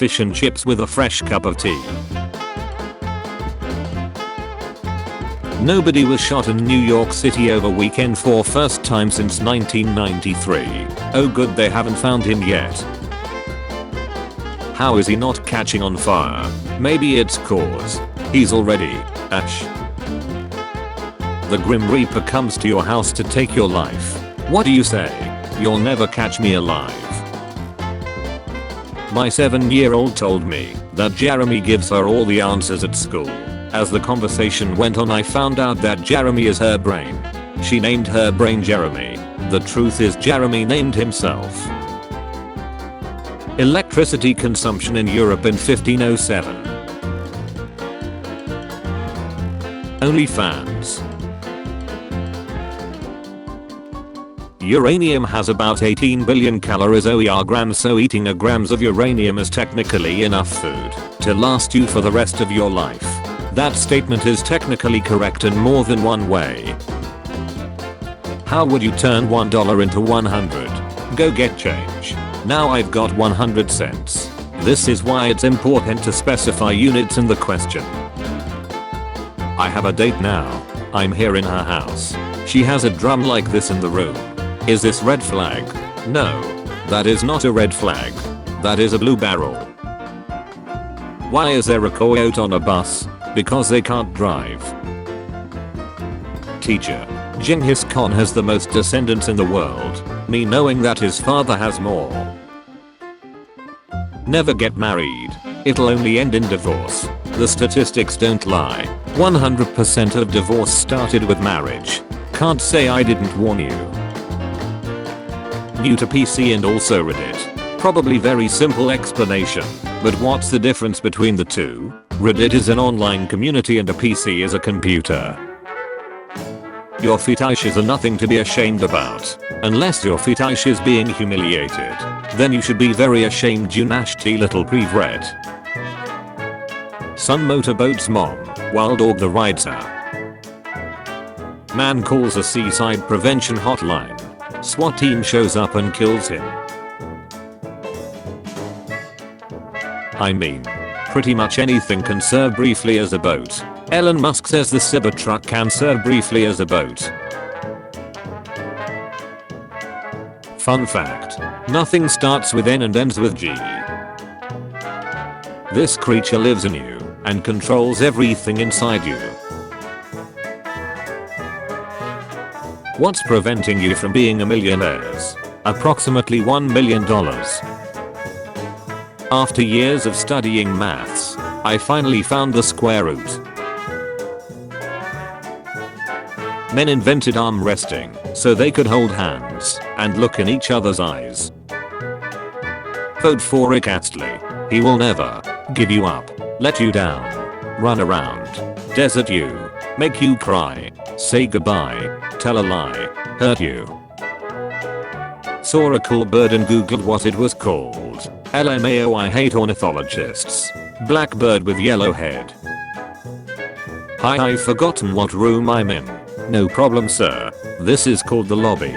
fish and chips with a fresh cup of tea. Nobody was shot in New York City over weekend for first time since 1993. Oh good, they haven't found him yet. How is he not catching on fire? Maybe it's cause he's already ash. The Grim Reaper comes to your house to take your life. What do you say? You'll never catch me alive. My 7-year-old told me that Jeremy gives her all the answers at school. As the conversation went on, I found out that Jeremy is her brain. She named her brain Jeremy. The truth is Jeremy named himself. Electricity consumption in Europe in 1507. OnlyFans. Uranium has about 18 billion calories OER grams, so eating a grams of uranium is technically enough food to last you for the rest of your life. That statement is technically correct in more than one way. How would you turn $1 into 100? Go get change. Now I've got 100 cents. This is why it's important to specify units in the question. I have a date now. I'm here in her house. She has a drum like this in the room. Is this red flag? No. That is not a red flag. That is a blue barrel. Why is there a coyote on a bus? Because they can't drive. Teacher. Genghis Khan has the most descendants in the world. Me knowing that his father has more. Never get married. It'll only end in divorce. The statistics don't lie. 100% of divorce started with marriage. Can't say I didn't warn you. New to PC and also Reddit. Probably very simple explanation. But what's the difference between the two? Reddit is an online community and a PC is a computer. Your fetishes are nothing to be ashamed about. Unless your fetish is being humiliated. Then you should be very ashamed, you nasty little prevert. Son motorboats mom, while dog the rides her. Man calls a seaside prevention hotline. SWAT team shows up and kills him. I mean, pretty much anything can serve briefly as a boat. Elon Musk says the Cybertruck can serve briefly as a boat. Fun fact. Nothing starts with N and ends with G. This creature lives in you and controls everything inside you. What's preventing you from being a millionaire? Approximately $1 million. After years of studying maths, I finally found the square root. Men invented arm resting so they could hold hands and look in each other's eyes. Vote for Rick Astley. He will never give you up, let you down, run around, desert you, make you cry, say goodbye, tell a lie, hurt you. Saw a cool bird and googled what it was called. LMAO, I hate ornithologists. Black bird with yellow head. Hi, I've forgotten what room I'm in. No problem sir. This is called the lobby.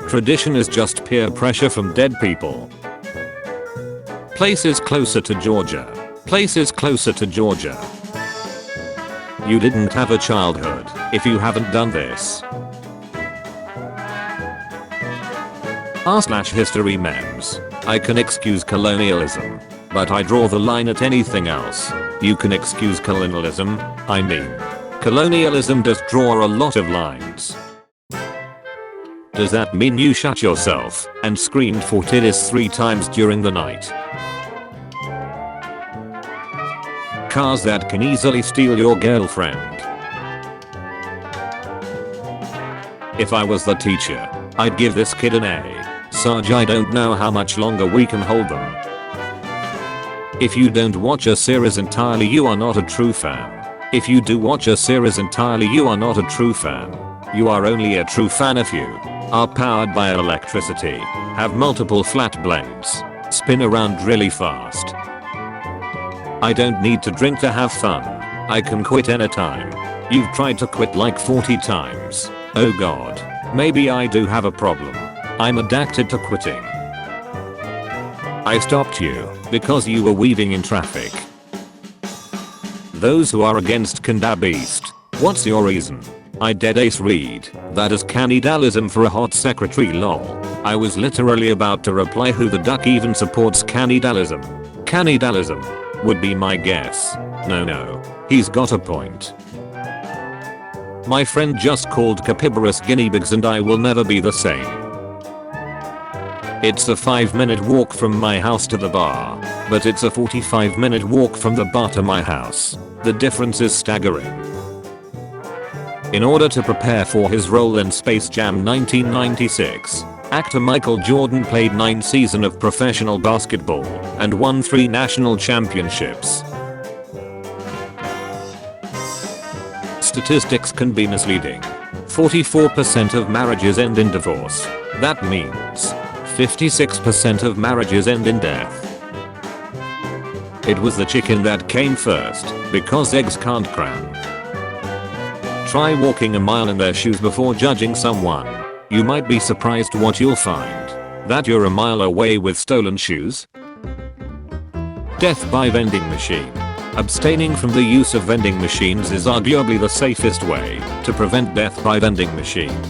Tradition is just peer pressure from dead people. Places closer to Georgia. Places closer to Georgia. You didn't have a childhood if you haven't done this. r/history memes. I can excuse colonialism, but I draw the line at anything else. You can excuse colonialism, I mean. Colonialism does draw a lot of lines. Does that mean you shut yourself and screamed for titties 3 times during the night? Cars that can easily steal your girlfriend. If I was the teacher, I'd give this kid an A. Sarge, I don't know how much longer we can hold them. If you don't watch a series entirely, you are not a true fan. If you do watch a series entirely, you are not a true fan. You are only a true fan if you are powered by electricity, have multiple flat blades, spin around really fast. I don't need to drink to have fun. I can quit anytime. You've tried to quit like 40 times. Oh god. Maybe I do have a problem. I'm addicted to quitting. I stopped you because you were weaving in traffic. Those who are against cannabis. What's your reason? I dead ace read. That is cannibalism for a hot secretary lol. I was literally about to reply who the duck even supports cannibalism. Cannibalism would be my guess. No. He's got a point. My friend just called capybaras guinea pigs and I will never be the same. It's a 5-minute walk from my house to the bar, but it's a 45-minute walk from the bar to my house. The difference is staggering. In order to prepare for his role in Space Jam 1996, actor Michael Jordan played 9 seasons of professional basketball and won 3 national championships. Statistics can be misleading. 44% of marriages end in divorce. That means 56% of marriages end in death. It was the chicken that came first, because eggs can't cram. Try walking a mile in their shoes before judging someone. You might be surprised what you'll find. That you're a mile away with stolen shoes. Death by vending machine. Abstaining from the use of vending machines is arguably the safest way to prevent death by vending machine.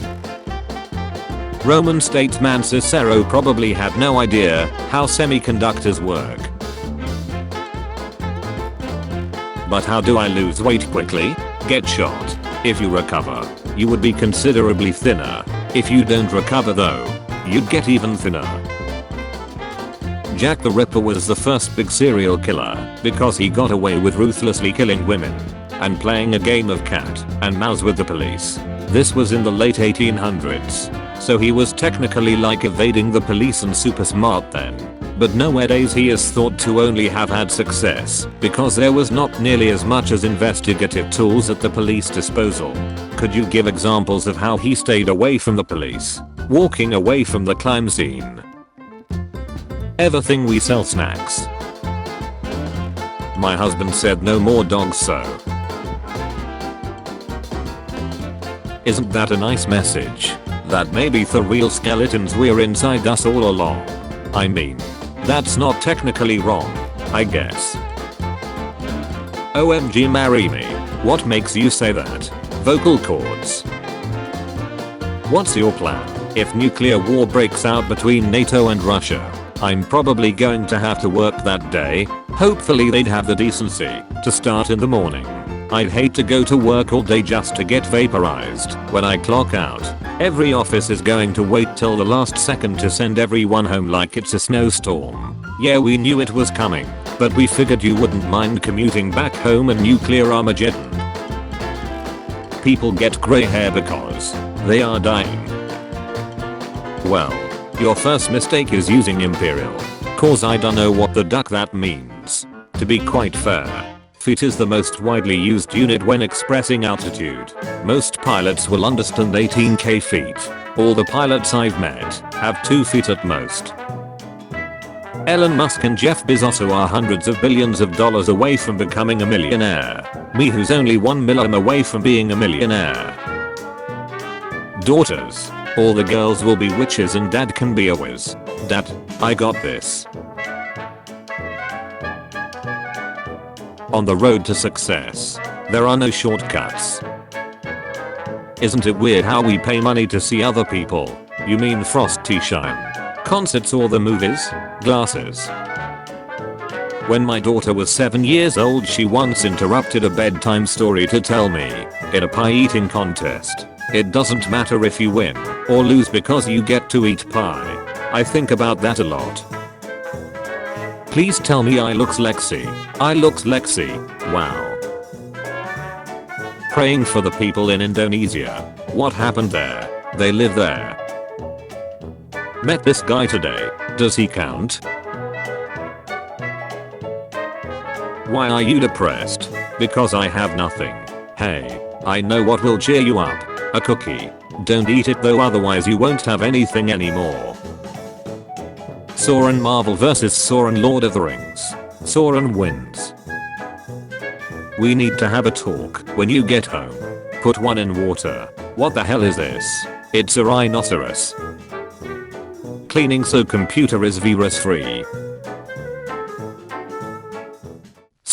Roman statesman Cicero probably had no idea how semiconductors work. But how do I lose weight quickly? Get shot. If you recover, you would be considerably thinner. If you don't recover though, you'd get even thinner. Jack the Ripper was the first big serial killer because he got away with ruthlessly killing women and playing a game of cat and mouse with the police. This was in the late 1800s, so he was technically like evading the police and super smart then. But nowadays he is thought to only have had success because there was not nearly as much as investigative tools at the police disposal. Could you give examples of how he stayed away from the police? Walking away from the crime scene. Everything we sell snacks. My husband said no more dogs so. Isn't that a nice message? That maybe the real skeletons were inside us all along. I mean, that's not technically wrong, I guess. OMG marry me. What makes you say that? Vocal cords. What's your plan? If nuclear war breaks out between NATO and Russia, I'm probably going to have to work that day. Hopefully they'd have the decency to start in the morning. I'd hate to go to work all day just to get vaporized when I clock out. Every office is going to wait till the last second to send everyone home like it's a snowstorm. Yeah, we knew it was coming, but we figured you wouldn't mind commuting back home and nuclear Armageddon. People get gray hair because they are dying. Well, your first mistake is using imperial, cause I don't know what the duck that means. To be quite fair, feet is the most widely used unit when expressing altitude. Most pilots will understand 18k feet. All the pilots I've met have 2 feet at most. Elon Musk and Jeff Bezos are hundreds of billions of dollars away from becoming a millionaire. Me who's only 1 million away from being a millionaire. Daughters. All the girls will be witches and dad can be a whiz. Dad, I got this. On the road to success, there are no shortcuts. Isn't it weird how we pay money to see other people? You mean Frosty Shine? Concerts or the movies? Glasses. When my daughter was 7 years old, she once interrupted a bedtime story to tell me, in a pie eating contest, it doesn't matter if you win or lose because you get to eat pie. I think about that a lot. Please tell me I looks Lexi. I looks Lexi. Wow. Praying for the people in Indonesia. What happened there? They live there. Met this guy today. Does he count? Why are you depressed? Because I have nothing. Hey, I know what will cheer you up. A cookie. Don't eat it though, otherwise you won't have anything anymore. Sauron Marvel vs Sauron Lord of the Rings. Sauron wins. We need to have a talk when you get home. Put one in water. What the hell is this? It's a rhinoceros. Cleaning so computer is virus free.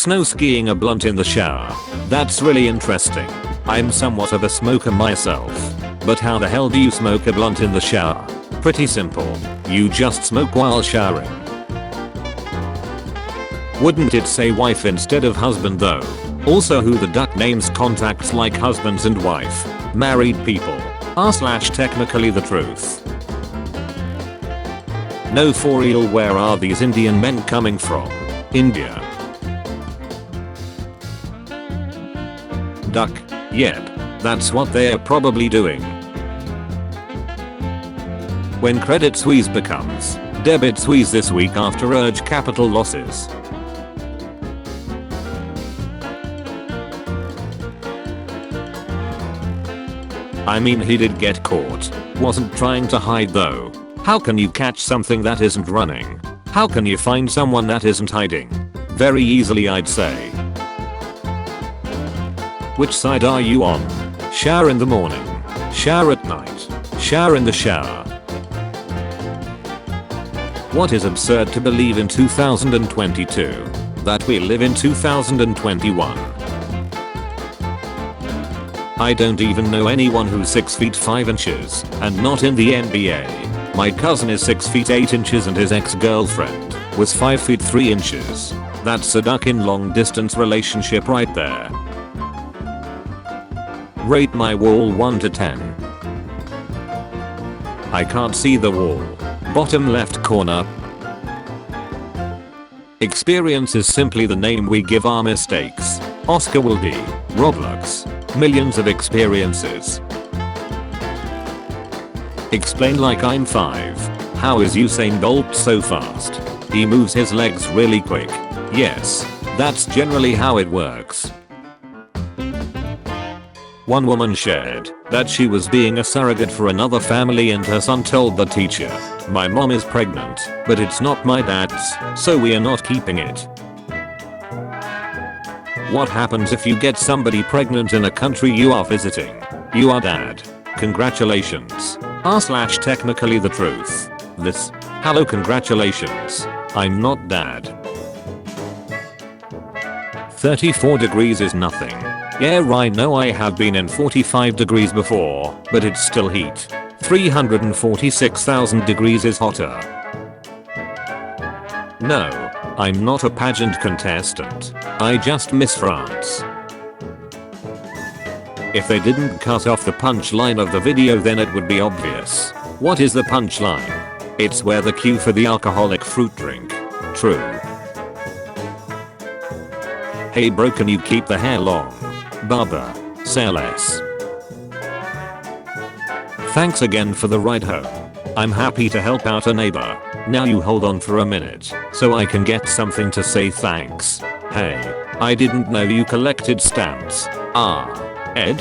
Snow skiing a blunt in the shower. That's really interesting. I'm somewhat of a smoker myself. But how the hell do you smoke a blunt in the shower? Pretty simple. You just smoke while showering. Wouldn't it say wife instead of husband though? Also, who the duck names contacts like husbands and wife? Married people. r/technically the truth. No, for real, where are these Indian men coming from? India. Duck. Yep. That's what they're probably doing. When Credit Suisse becomes Debit Suisse this week after urge capital losses. I mean, he did get caught. Wasn't trying to hide though. How can you catch something that isn't running? How can you find someone that isn't hiding? Very easily, I'd say. Which side are you on? Shower in the morning. Shower at night. Shower in the shower. What is absurd to believe in 2022? That we live in 2021. I don't even know anyone who's 6 feet 5 inches and not in the NBA. My cousin is 6 feet 8 inches and his ex-girlfriend was 5 feet 3 inches. That's a duck in long distance relationship right there. Rate my wall 1 to 10. I can't see the wall. Bottom left corner. Experience is simply the name we give our mistakes. Oscar Wilde. Roblox. Millions of experiences. Explain like I'm 5. How is Usain Bolt so fast? He moves his legs really quick. Yes, that's generally how it works. One woman shared that she was being a surrogate for another family and her son told the teacher, "My mom is pregnant, but it's not my dad's, so we are not keeping it." What happens if you get somebody pregnant in a country you are visiting? You are dad. Congratulations. r/technically the truth. This. Hello, congratulations. I'm not dad. 34 degrees is nothing. Yeah, I know, I have been in 45 degrees before, but it's still heat. 346,000 degrees is hotter. No, I'm not a pageant contestant. I just miss France. If they didn't cut off the punchline of the video, then it would be obvious. What is the punchline? It's where the cue for the alcoholic fruit drink. True. Hey bro, can you keep the hair long? Barber. Say less. Thanks again for the ride home. I'm happy to help out a neighbor. Now you hold on for a minute so I can get something to say thanks. Hey, I didn't know you collected stamps. Ed?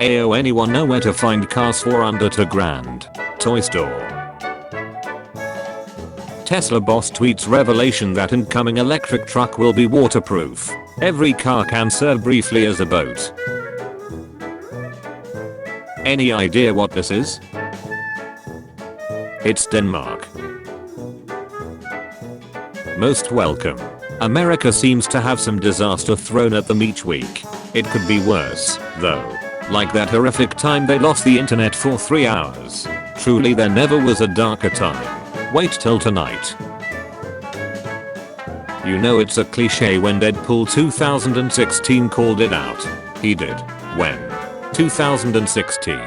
Ayo, anyone know where to find cars for under $2,000? Toy store. Tesla boss tweets revelation that incoming electric truck will be waterproof. Every car can serve briefly as a boat. Any idea what this is? It's Denmark. Most welcome. America seems to have some disaster thrown at them each week. It could be worse, though. Like that horrific time they lost the internet for 3 hours. Truly, there never was a darker time. Wait till tonight. You know it's a cliche when Deadpool 2016 called it out. He did. When? 2016.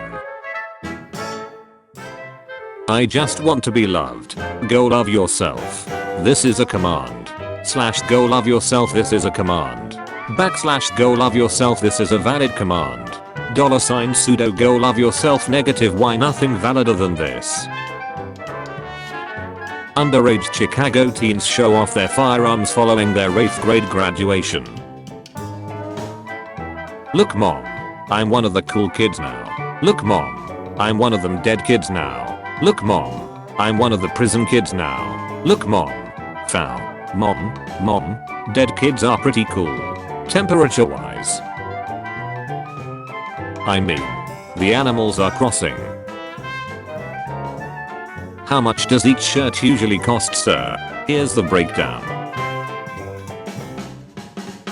I just want to be loved. Go love yourself. This is a command. / go love yourself, this is a command. / go love yourself, this is a valid command. $ pseudo go love yourself negative, why nothing valider than this. Underage Chicago teens show off their firearms following their 8th grade graduation. Look mom, I'm one of the cool kids now. Look mom, I'm one of them dead kids now. Look mom, I'm one of the prison kids now. Look mom. Foul. Mom, dead kids are pretty cool. Temperature wise. I mean, the animals are crossing. How much does each shirt usually cost, sir? Here's the breakdown.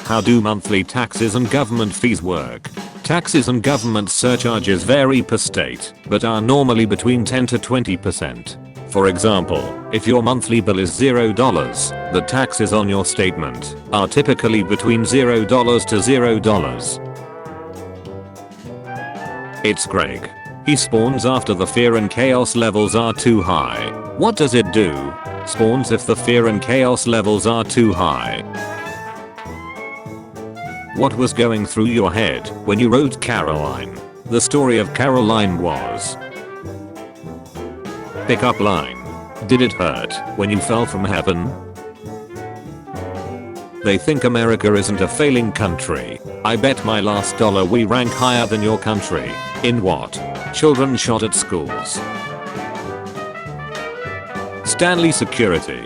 How do monthly taxes and government fees work? Taxes and government surcharges vary per state, but are normally between 10 to 20%. For example, if your monthly bill is $0, the taxes on your statement are typically between $0 to $0. It's Greg. He spawns after the fear and chaos levels are too high. What does it do? Spawns if the fear and chaos levels are too high. What was going through your head when you wrote Caroline? The story of Caroline was... Pickup line. Did it hurt when you fell from heaven? They think America isn't a failing country. I bet my last dollar we rank higher than your country. In what? Children shot at schools. Stanley Security.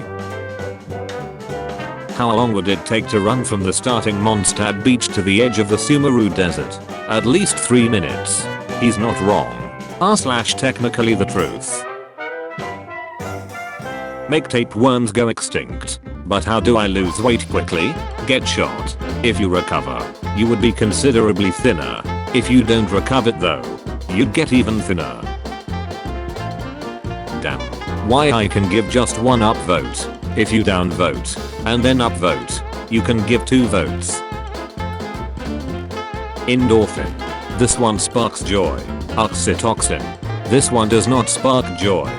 How long would it take to run from the starting Mondstadt beach to the edge of the Sumeru desert? At least 3 minutes. He's not wrong. r/technically the truth. Make tapeworms go extinct. But how do I lose weight quickly? Get shot. If you recover, you would be considerably thinner. If you don't recover though, you'd get even thinner. Damn. Why I can give just one upvote. If you downvote, and then upvote, you can give 2 votes. Endorphin. This one sparks joy. Oxytocin. This one does not spark joy.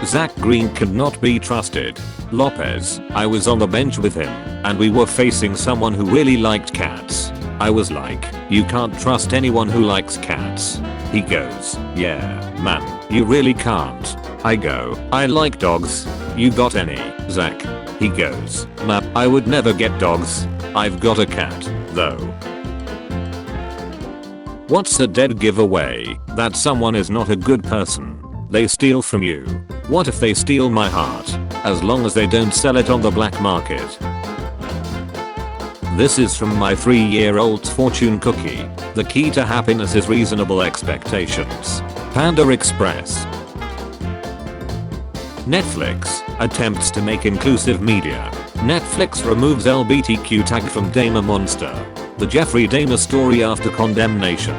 Zach Green could not be trusted. Lopez. I was on the bench with him, and we were facing someone who really liked cats. I was like, you can't trust anyone who likes cats. He goes, yeah, man, you really can't. I go, I like dogs. You got any, Zach? He goes, nah, I would never get dogs. I've got a cat, though. What's a dead giveaway that someone is not a good person? They steal from you. What if they steal my heart? As long as they don't sell it on the black market. This is from my 3-year-old's fortune cookie. The key to happiness is reasonable expectations. Panda Express. Netflix attempts to make inclusive media. Netflix removes LGBTQ tag from Dahmer Monster. The Jeffrey Dahmer story after condemnation.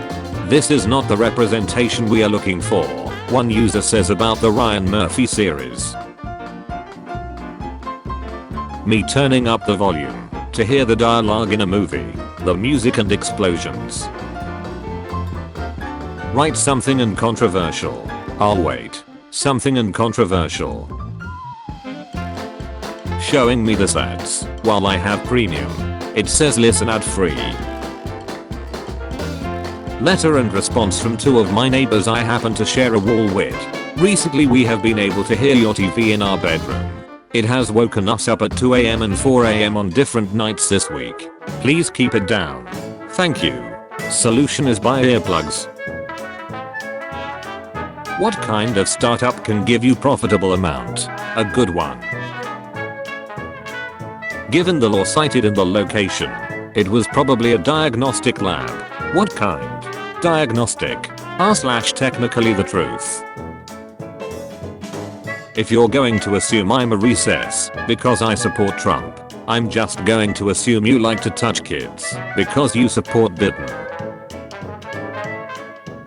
This is not the representation we are looking for, one user says about the Ryan Murphy series. Me turning up the volume to hear the dialogue in a movie, the music and explosions. Write something uncontroversial. I'll wait. Something uncontroversial. Showing me the ads while I have premium. It says listen ad free. Letter and response from 2 of my neighbors I happen to share a wall with. Recently we have been able to hear your TV in our bedroom. It has woken us up at 2 AM and 4 AM on different nights this week. Please keep it down. Thank you. Solution is buy earplugs. What kind of startup can give you profitable amount? A good one. Given the law cited in the location, it was probably a diagnostic lab. What kind? Diagnostic. r/technically the truth. If you're going to assume I'm a recess because I support Trump, I'm just going to assume you like to touch kids because you support Biden.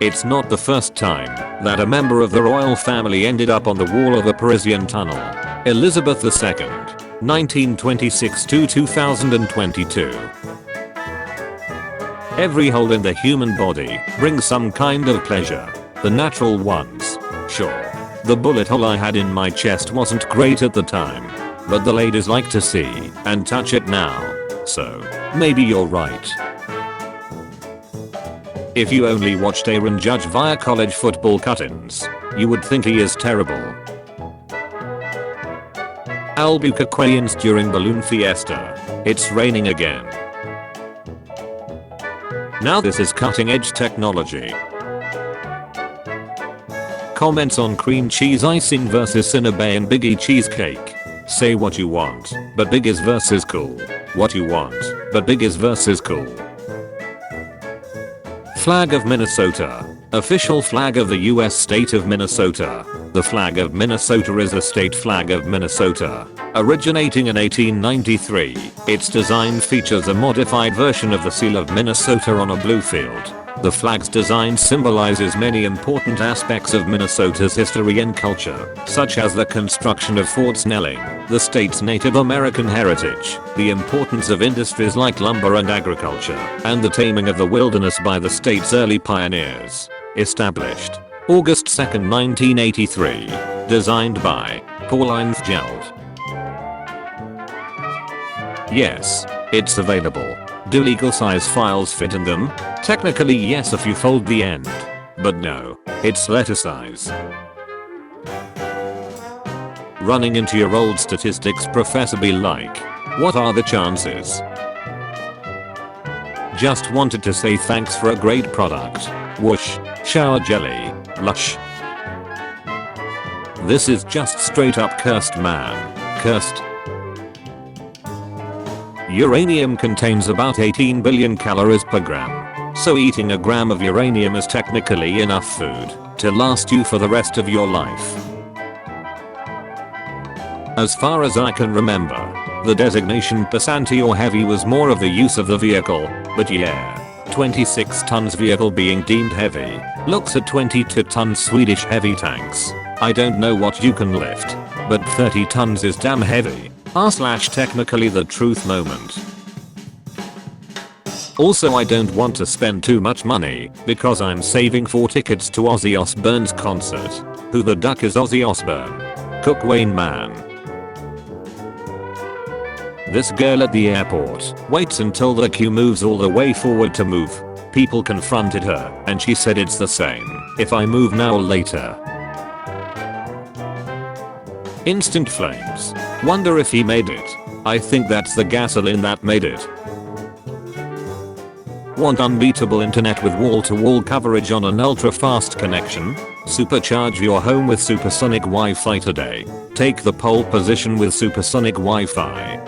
It's not the first time that a member of the royal family ended up on the wall of a Parisian tunnel. Elizabeth II, 1926 to 2022. Every hole in the human body brings some kind of pleasure. The natural ones, sure. The bullet hole I had in my chest wasn't great at the time, but the ladies like to see and touch it now. So, maybe you're right. If you only watched Aaron Judge via college football cut-ins, you would think he is terrible. Albuquerqueans during balloon fiesta. It's raining again. Now this is cutting edge technology. Comments on cream cheese icing versus Cinnabon and Biggie cheesecake. Say what you want, but Big is versus cool. What you want, but Big is versus cool. Flag of Minnesota. Official flag of the US state of Minnesota. The flag of Minnesota is the state flag of Minnesota. Originating in 1893, its design features a modified version of the seal of Minnesota on a blue field. The flag's design symbolizes many important aspects of Minnesota's history and culture, such as the construction of Fort Snelling, the state's Native American heritage, the importance of industries like lumber and agriculture, and the taming of the wilderness by the state's early pioneers. Established August 2, 1983. Designed by Pauline Fjeld. Yes, it's available. Do legal size files fit in them? Technically yes if you fold the end. But no, it's letter size. Running into your old statistics professor be like, what are the chances? Just wanted to say thanks for a great product. Whoosh, shower jelly, lush. This is just straight up cursed, man. Cursed. Uranium contains about 18 billion calories per gram. So eating a gram of uranium is technically enough food to last you for the rest of your life. As far as I can remember, the designation percenti or heavy was more of the use of the vehicle, but yeah. 26 tons vehicle being deemed heavy. Looks at 22 tons Swedish heavy tanks. I don't know what you can lift, but 30 tons is damn heavy. /technically the truth moment. Also I don't want to spend too much money because I'm saving for tickets to Ozzy Osbourne's concert. Who the duck is Ozzy Osbourne? Cook Wayne man. This girl at the airport waits until the queue moves all the way forward to move. People confronted her and she said it's the same if I move now or later. Instant flames. Wonder if he made it. I think that's the gasoline that made it. Want unbeatable internet with wall-to-wall coverage on an ultra-fast connection? Supercharge your home with supersonic Wi-Fi today. Take the pole position with supersonic Wi-Fi.